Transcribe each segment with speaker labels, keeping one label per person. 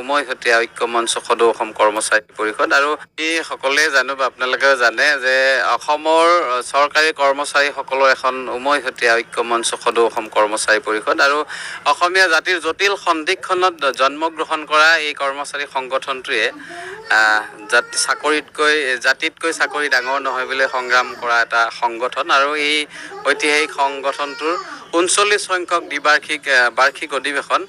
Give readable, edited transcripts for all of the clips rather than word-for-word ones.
Speaker 1: উমৈহতীয়া ঐক্য মঞ্চ সদৌ অসম কৰ্মচাৰী পৰিষদ আৰু এই সকলোৱে জানো বা আপোনালোকেও জানে যে অসমৰ চৰকাৰী কৰ্মচাৰীসকলৰ এখন উমৈহতীয়া ঐক্য মঞ্চ সদৌ অসম কৰ্মচাৰী পৰিষদ আৰু অসমীয়া জাতিৰ জটিল সন্ধিক্ষণত জন্মগ্ৰহণ কৰা এই কৰ্মচাৰী সংগঠনটোৱে জাতিতকৈ চাকৰি ডাঙৰ নহয় বুলি সংগ্ৰাম কৰা এটা সংগঠন আৰু এই ঐতিহাসিক সংগঠনটোৰ ৩৯ সংখ্যক বাৰ্ষিক অধিৱেশন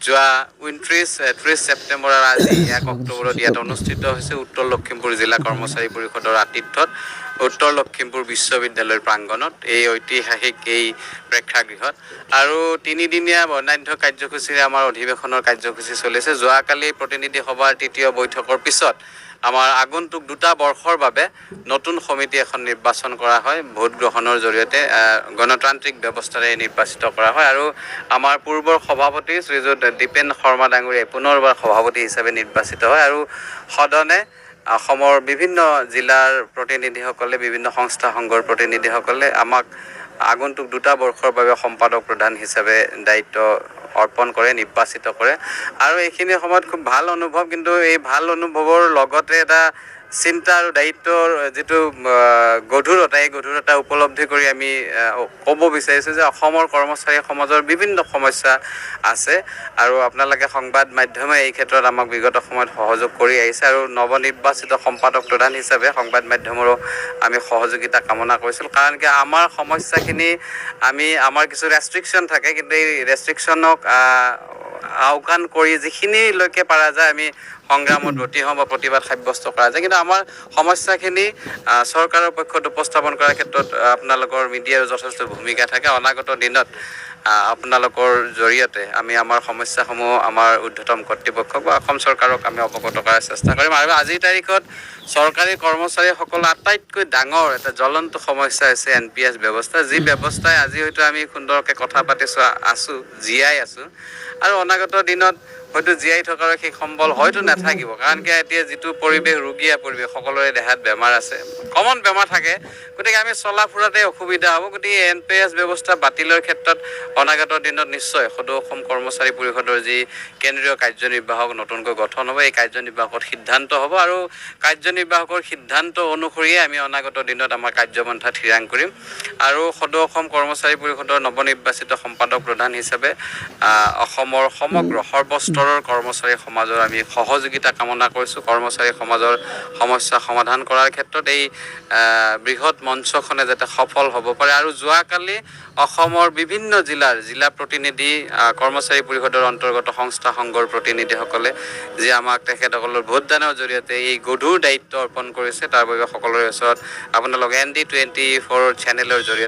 Speaker 1: যোৱা ৩০ ছেপ্টেম্বৰ আৰু আজি ১ অক্টোবৰত ইয়াত অনুষ্ঠিত হৈছে উত্তৰ লখিমপুৰ জিলা কৰ্মচাৰী পৰিষদৰ আতিথ্যত উত্তৰ লখিমপুৰ বিশ্ববিদ্যালয়ৰ প্ৰাংগণত এই ঐতিহাসিক এই প্ৰেক্ষাগৃহত আৰু তিনিদিনীয়া বৰ্ণাঢ্য কাৰ্যসূচীৰে আমাৰ অধিৱেশনৰ কাৰ্যসূচী চলিছে। যোৱাকালি প্ৰতিনিধি সভাৰ তৃতীয় বৈঠকৰ পিছত আমাৰ আগন্তুক ২টা বৰ্ষৰ বাবে নতুন সমিতি এখন নিৰ্বাচন কৰা হয়। ভোট গ্ৰহণৰ জৰিয়তে গণতান্ত্ৰিক ব্যৱস্থাৰে নিৰ্বাচিত কৰা হয় আৰু আমাৰ পূৰ্বৰ সভাপতি শ্ৰীযুত দীপেন শৰ্মা ডাঙৰীয়াই পুনৰবাৰ সভাপতি হিচাপে নিৰ্বাচিত হয় আৰু সদনে অসমৰ বিভিন্ন জিলাৰ প্ৰতিনিধিসকলে বিভিন্ন সংস্থা সংঘৰ প্ৰতিনিধিসকলে আমাক আগন্তুক ২টা বৰ্ষৰ বাবে সম্পাদক প্ৰধান হিচাপে দায়িত্ব অৰ্পণ কৰে, নিৰ্বাচিত কৰে আৰু এইখিনি সময়ত খুব ভাল অনুভৱ। কিন্তু এই ভাল অনুভৱৰ লগতে এটা চিন্তা আৰু দায়িত্বৰ যিটো গধুৰতা, এই গধুৰতা উপলব্ধি কৰি আমি ক'ব বিচাৰিছোঁ যে অসমৰ কৰ্মচাৰী সমাজৰ বিভিন্ন সমস্যা আছে আৰু আপোনালোকে সংবাদ মাধ্যমে এই ক্ষেত্ৰত আমাক বিগত সময়ত সহযোগ কৰি আহিছে আৰু নৱনিৰ্বাচিত সম্পাদক প্ৰধান হিচাপে সংবাদ মাধ্যমৰো আমি সহযোগিতা কামনা কৰিছিলোঁ। কাৰণ কি আমাৰ সমস্যাখিনি আমাৰ কিছু ৰেষ্ট্ৰিকশ্যন থাকে, কিন্তু এই ৰেষ্ট্ৰিকশ্যনক আওকাণ কৰি যিখিনিলৈকে পৰা যায় আমি সংগ্ৰামত ব্ৰতী হওঁ বা প্ৰতিবাদ সাব্যস্ত কৰা যায়। কিন্তু আমাৰ সমস্যাখিনি চৰকাৰৰ পক্ষত উপস্থাপন কৰাৰ ক্ষেত্ৰত আপোনালোকৰ মিডিয়াৰ যথেষ্ট ভূমিকা থাকে। অনাগত দিনত আপোনালোকৰ জৰিয়তে আমি আমাৰ সমস্যাসমূহ আমাৰ ঊৰ্ধ্বতম কৰ্তৃপক্ষক বা অসম চৰকাৰক আমি অৱগত কৰাৰ চেষ্টা কৰিম। আৰু আজিৰ তাৰিখত চৰকাৰী কৰ্মচাৰীসকলৰ আটাইতকৈ ডাঙৰ এটা জ্বলন্ত সমস্যা হৈছে NPS ব্যৱস্থা, যি ব্যৱস্থাই আজি হয়তো আমি সুন্দৰকৈ কথা পাতিছোঁ, জীয়াই আছোঁ আৰু অনাগত দিনত হয়তো জীয়াই থকাৰ সেই সম্বল হয়তো নাথাকিব। কাৰণ কি এতিয়া যিটো পৰিৱেশ, ৰোগীয়া পৰিৱেশ, সকলোৰে দেহাত বেমাৰ আছে, কমন বেমাৰ থাকে, গতিকে আমি চলা ফুৰাতে অসুবিধা হ'ব। গতিকে NPS ব্যৱস্থা বাতিলৰ ক্ষেত্ৰত অনাগত দিনত নিশ্চয় সদৌ অসম কৰ্মচাৰী পৰিষদৰ যি কেন্দ্ৰীয় কাৰ্যনিৰ্বাহক নতুনকৈ গঠন হ'ব, এই কাৰ্যনিৰ্বাহকত সিদ্ধান্ত হ'ব আৰু কাৰ্যনিৰ্বাহকৰ সিদ্ধান্ত অনুসৰিয়ে আমি অনাগত দিনত আমাৰ কাৰ্যপন্থা থিৰাং কৰিম আৰু সদৌ অসম কৰ্মচাৰী পৰিষদৰ নৱনিৰ্বাচিত সম্পাদক প্ৰধান হিচাপে অসমৰ সমগ্ৰ সৰ্বস্তৰৰ কৰ্মচাৰী সমাজৰ আমি সহযোগিতা কামনা কৰিছোঁ। কৰ্মচাৰী সমাজৰ সমস্যা সমাধান কৰাৰ ক্ষেত্ৰত এই বৃহৎ মঞ্চখনে যাতে সফল হ'ব পাৰে আৰু যোৱাকালি অসমৰ বিভিন্ন জিলা প্ৰতিনিধি, কৰ্মচাৰী পৰিষদৰ অন্তৰ্গত সংস্থা সংঘৰ প্ৰতিনিধিসকলে যি আমাক তেখেতসকলৰ ভোটদানৰ জৰিয়তে এই গধুৰ দায়িত্ব অৰ্পণ কৰিছে, তাৰ বাবে সকলোৰে ওচৰত আপোনালোক ND24 চেনেলৰ জৰিয়তে